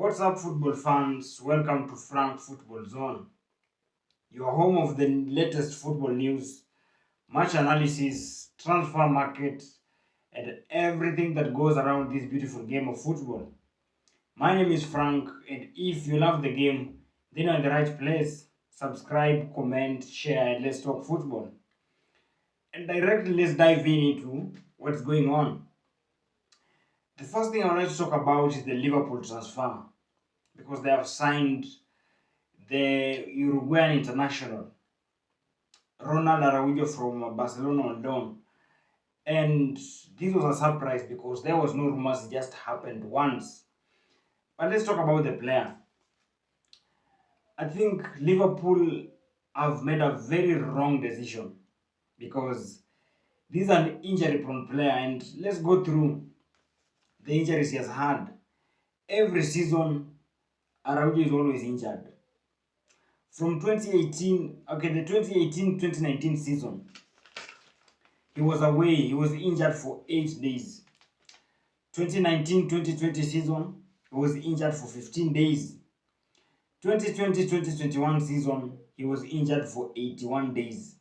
What's up, football fans? Welcome to Frank Football Zone, your home of the latest football news, match analysis, transfer market, and everything that goes around this beautiful game of football. My name is Frank, and if you love the game, then you're in the right place. Subscribe, comment, share, and let's talk football. And directly, let's dive in into what's going on. The first thing I want to talk about is the Liverpool transfer because they have signed the Uruguayan international Ronald Àrujo from Barcelona on loan. And this was a surprise because there was no rumors, it just happened once. But let's talk about the player. I think Liverpool have made a very wrong decision because this is an injury prone player, and let's go through the injuries he has had. Every season, Àrujo is always injured. From 2018, the 2018-2019 season, he was away, he was injured for 8 days. 2019-2020 season, he was injured for 15 days. 2020-2021 season, he was injured for 81 days.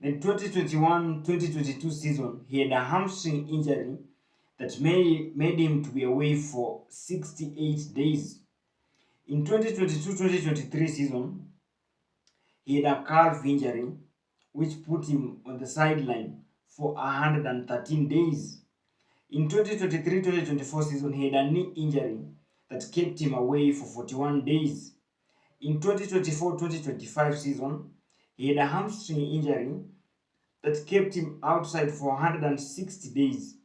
Then 2021-2022 season, he had a hamstring injury that made him to be away for 68 days. In 2022-2023 season, he had a calf injury which put him on the sideline for 113 days. In 2023-2024 season, he had a knee injury that kept him away for 41 days. In 2024-2025 season, he had a hamstring injury that kept him outside for 160 days.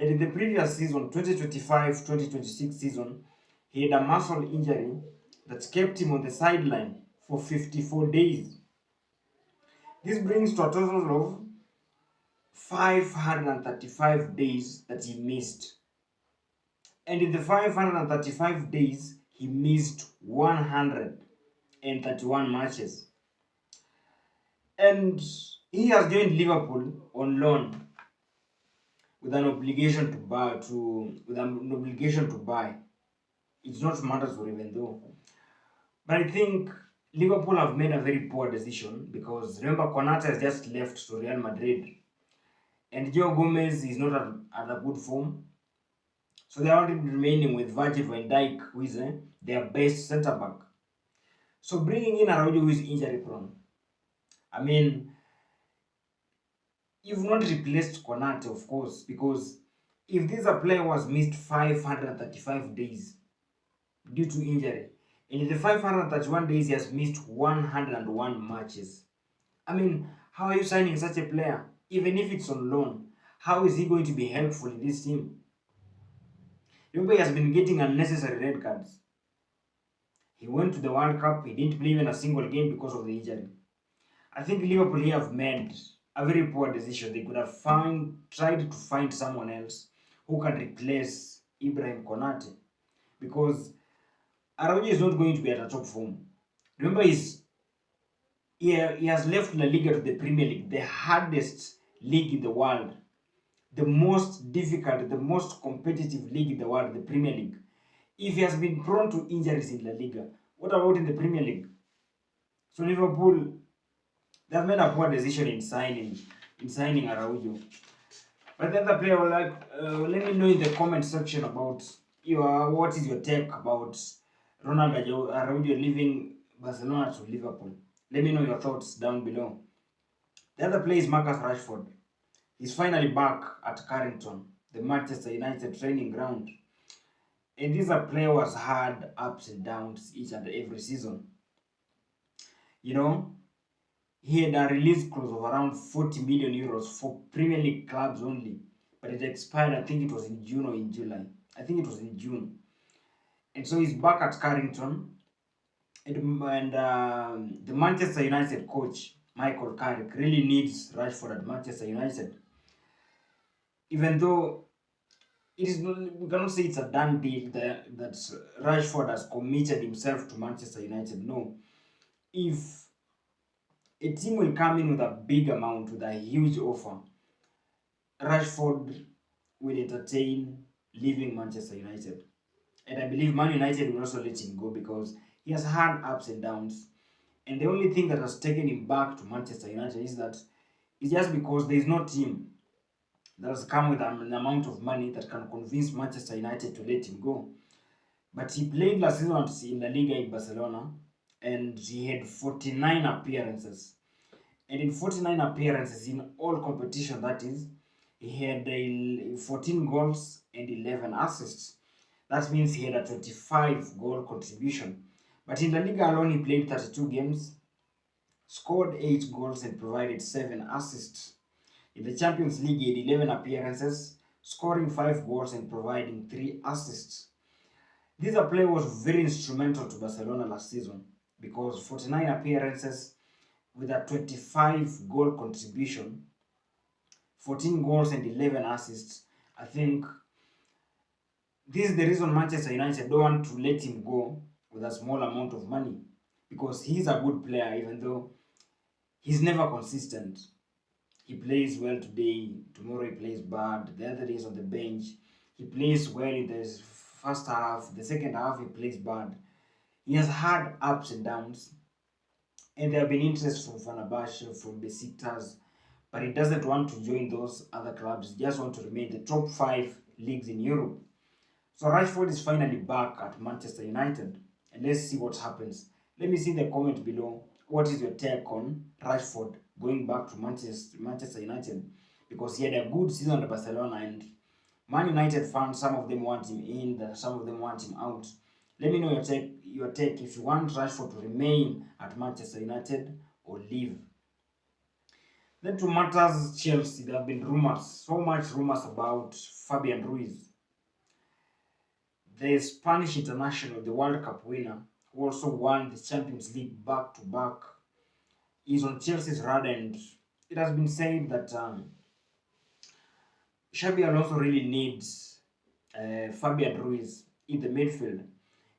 And in the previous season, 2025-2026 season, he had a muscle injury that kept him on the sideline for 54 days. This brings to a total of 535 days that he missed. And in the 535 days, he missed 131 matches. And he has joined Liverpool on loan with an obligation to buy. It's not mandatory even though. But I think Liverpool have made a very poor decision because remember Konate has just left to Real Madrid. And Joe Gomez is not at a good form. So they are remaining with Virgil van Dijk, who is their best centre back. So bringing in Àrujo, who is injury prone. I mean, you've not replaced Konate, of course, because if this a player was missed 535 days due to injury, and in the 531 days he has missed 101 matches. I mean, how are you signing such a player? Even if it's on loan, how is he going to be helpful in this team? Remember, he has been getting unnecessary red cards. He went to the World Cup, he didn't play even a single game because of the injury. I think Liverpool here have made a very poor decision. They could have tried to find someone else who can replace Ibrahim Konate because Àrujo is not going to be at a top form. Remember, he has left La Liga to the Premier League, the hardest league in the world, the most difficult, the most competitive league in the world, the Premier League. If he has been prone to injuries in La Liga, what about in the Premier League? So Liverpool, they have made a poor decision in signing Àrujo. But the other player, let me know in the comment section about what is your take about Ronald Àrujo leaving Barcelona to Liverpool. Let me know your thoughts down below. The other player is Marcus Rashford. He's finally back at Carrington, the Manchester United training ground. And this player who has had ups and downs each and every season. You know, he had a release clause of around 40 million euros for Premier League clubs only. But it expired, I think it was in June or in July. I think it was in June. And so he's back at Carrington. And the Manchester United coach, Michael Carrick, really needs Rashford at Manchester United. Even though it is not, we cannot say it's a done deal that Rashford has committed himself to Manchester United. No. If a team will come in with a big amount, with a huge offer, Rashford will entertain leaving Manchester United. And I believe Man United will also let him go because he has had ups and downs. And the only thing that has taken him back to Manchester United is that it's just because there is no team that has come with an amount of money that can convince Manchester United to let him go. But he played last season in La Liga in Barcelona and he had 49 appearances. And in 49 appearances in all competition, that is, he had 14 goals and 11 assists. That means he had a 25 goal contribution. But in La Liga alone, he played 32 games, scored 8 goals and provided 7 assists. In the Champions League, he had 11 appearances, scoring 5 goals and providing 3 assists. This player was very instrumental to Barcelona last season because 49 appearances with a 25 goal contribution, 14 goals and 11 assists. I think this is the reason Manchester United don't want to let him go with a small amount of money because he's a good player even though he's never consistent. He plays well today, tomorrow he plays bad, the other day he's on the bench. He plays well in the first half, the second half he plays bad. He has had ups and downs, and there have been interest from Fenerbahce, from Besiktas, but he doesn't want to join those other clubs. He just wants to remain in the top 5 leagues in Europe. So Rashford is finally back at Manchester United, and let's see what happens. Let me see in the comment below what is your take on Rashford going back to Manchester United, because he had a good season at Barcelona and Man United fans, some of them want him in, some of them want him out. Let me know your take if you want Rashford to remain at Manchester United or leave. Then to matters Chelsea, there have been rumors, so much rumors about Fabian Ruiz, the Spanish international, the World Cup winner, who also won the Champions League back-to-back, is on Chelsea's radar, and it has been said that Xabi Alonso really needs Fabian Ruiz in the midfield.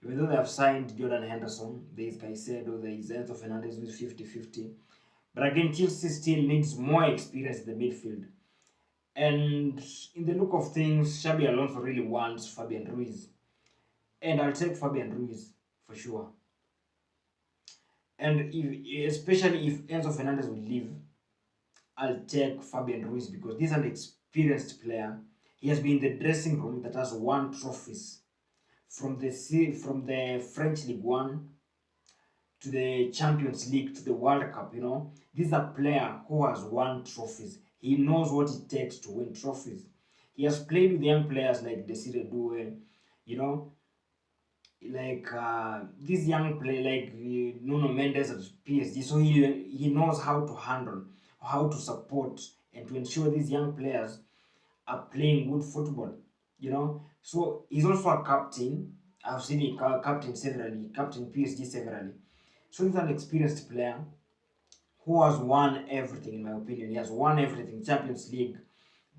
Even though they have signed Jordan Henderson, there is Caicedo, there is Enzo Fernandez with 50-50. But again, Chelsea still needs more experience in the midfield. And in the look of things, Xabi Alonso really wants Fabian Ruiz. And I'll take Fabian Ruiz for sure. And especially if Enzo Fernandez will leave, I'll take Fabian Ruiz because this is an experienced player. He has been in the dressing room that has won trophies from the French League One to the Champions League to the World Cup. This is a player who has won trophies. He knows what it takes to win trophies. He has played with young players like Desire Doué, like this young player like Nuno Mendes at PSG. So he knows how to handle, how to support, and to ensure these young players are playing good football. So he's also a captain. I've seen him captain severally, captain PSG severally. So he's an experienced player who has won everything, in my opinion. He has won everything: Champions League,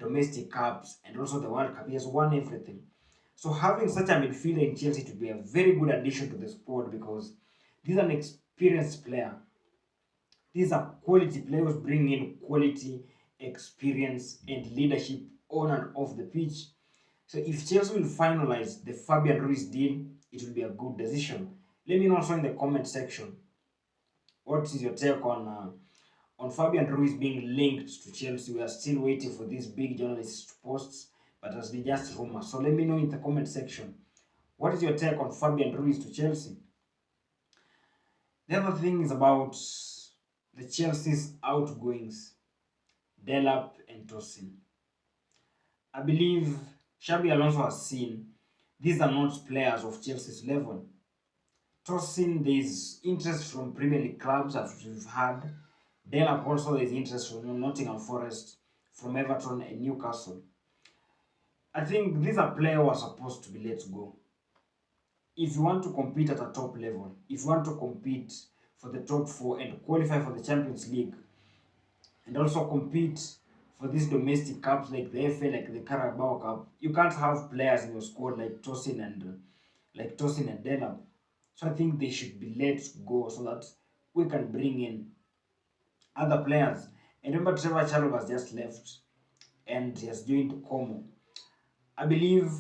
domestic cups, and also the World Cup. He has won everything. So having such a midfielder in Chelsea to be a very good addition to the squad because this is an experienced player. These are quality players bringing in quality, experience, and leadership on and off the pitch. So if Chelsea will finalize the Fabian Ruiz deal, it will be a good decision. Let me know also in the comment section what is your take on Fabian Ruiz being linked to Chelsea. We are still waiting for these big journalist posts, but it has been just rumors. So let me know in the comment section what is your take on Fabian Ruiz to Chelsea. The other thing is about the Chelsea's outgoings, Delap and Tosin. I believe Xabi Alonso has seen these are not players of Chelsea's level. Tosin, there is interest from Premier League clubs as we've had. Delap also there is interest from Nottingham Forest, from Everton and Newcastle. I think these are players who are supposed to be let go. If you want to compete at a top level, if you want to compete for the top 4 and qualify for the Champions League, and also compete for these domestic cups like the FA, like the Carabao Cup, you can't have players in your squad like Tosin and Delap. So I think they should be let go so that we can bring in other players. And remember, Trevor Chalobah has just left and he has joined Como. I believe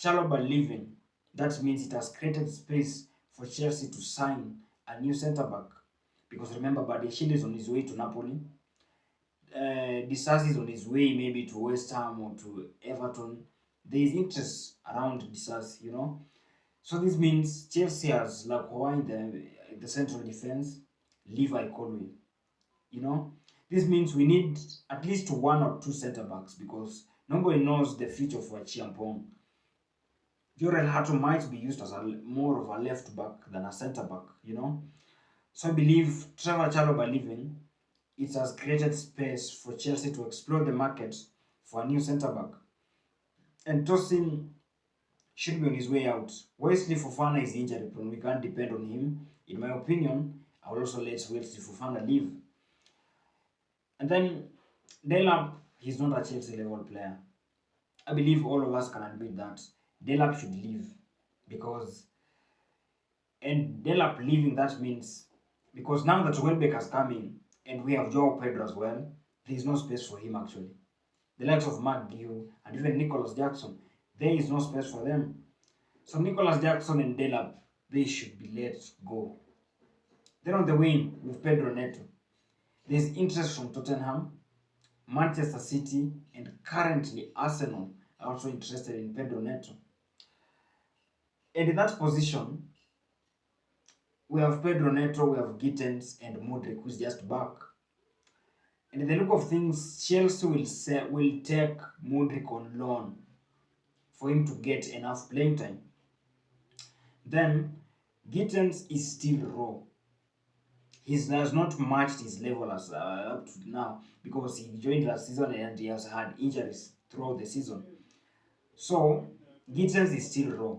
Chalobah leaving That means it has created space for Chelsea to sign a new centre back. Because remember, Badiashile is on his way to Napoli. Disasi is on his way maybe to West Ham or to Everton. There is interest around Disasi, you know. So this means Chelsea has Lakoa in the central defense, Levi Colwill. You know, this means we need at least one or two centre backs because nobody knows the future for Chiampong. Jorel Hato might be used as more of a left back than a centre back, you know. So I believe Trevor Chalobah leaving, it has created space for Chelsea to explore the market for a new centre back. And Tosin should be on his way out. Wesley Fofana is injury prone. We can't depend on him. In my opinion, I will also let Wesley Fofana leave. And then Delap, he's not a Chelsea level player. I believe all of us can admit that Delap should leave because, and Delap leaving, that means because now that Welbeck has come in and we have Joao Pedro as well, there is no space for him actually. The likes of Mark Gill and even Nicholas Jackson, there is no space for them. So Nicholas Jackson and Delap, they should be let go. Then on the wing with Pedro Neto, there's interest from Tottenham, Manchester City, and currently Arsenal are also interested in Pedro Neto. And in that position, we have Pedro Neto, we have Gittens, and Modric, who's just back. And in the look of things, Chelsea will take Modric on loan for him to get enough playing time. Then, Gittens is still raw. He has not matched his level as up to now because he joined last season and he has had injuries throughout the season. So, Gittens is still raw.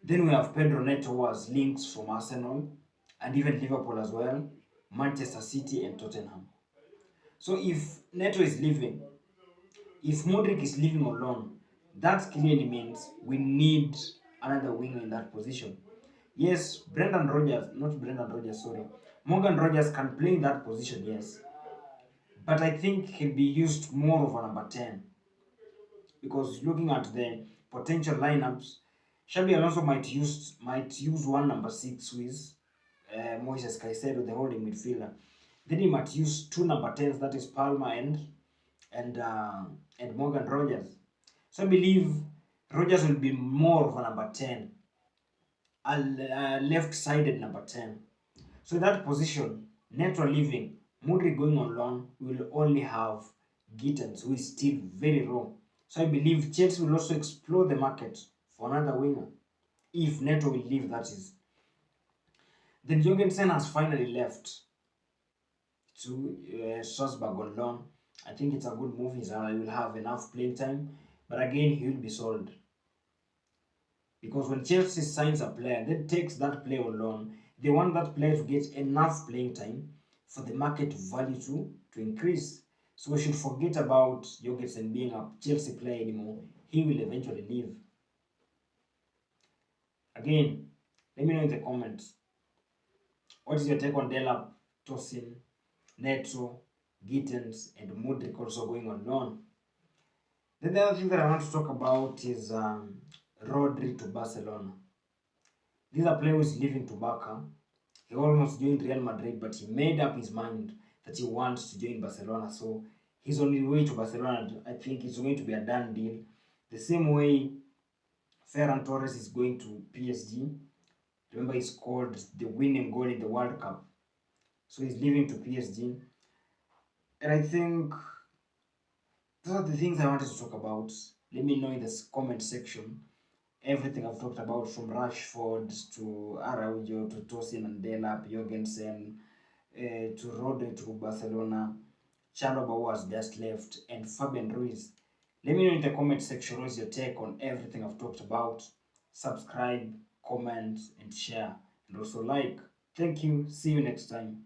Then we have Pedro Neto, who has links from Arsenal and even Liverpool as well, Manchester City and Tottenham. So if Neto is leaving, if Modric is leaving on loan, that clearly means we need another winger in that position. Yes, Morgan Rogers can play in that position, yes. But I think he'll be used more of a number 10. Because looking at the potential lineups, Xabi Alonso might use one number 6 with Moises Caicedo, the holding midfielder. Then he might use two number 10s, that is Palmer and Morgan Rogers. So I believe Rogers will be more of a number 10, a left-sided number 10. So in that position, Neto leaving, Modric going on loan, we will only have Gittens, who is still very raw. So I believe Chelsea will also explore the market for another winger, if Neto will leave, that is. Then Jorgensen has finally left to Strasbourg on loan. I think it's a good move. He will have enough playing time, but again, he will be sold. Because when Chelsea signs a player, then takes that player on loan, they want that player to get enough playing time for the market value to increase. So we should forget about Jorgensen being a Chelsea player anymore. He will eventually leave. Again, let me know in the comments. What is your take on Delap, Tosin, Neto, Gittens, and Modric also going on loan? Then the other thing that I want to talk about is Rodri to Barcelona. This is a player who is leaving to Barca. He almost joined Real Madrid, but he made up his mind that he wants to join Barcelona. So he's on his way to Barcelona. I think it's going to be a done deal. The same way Ferran Torres is going to PSG. Remember, he scored the winning goal in the World Cup. So he's leaving to PSG. And I think those are the things I wanted to talk about. Let me know in the comment section everything I've talked about, from Rashford to Àrujo to Tosin and Delap, Jorgensen, to Rodri to Barcelona, Chalobah who has just left, and Fabian Ruiz. Let me know in the comment section what's your take on everything I've talked about. Subscribe, comment, and share, and also like. Thank you. See you next time.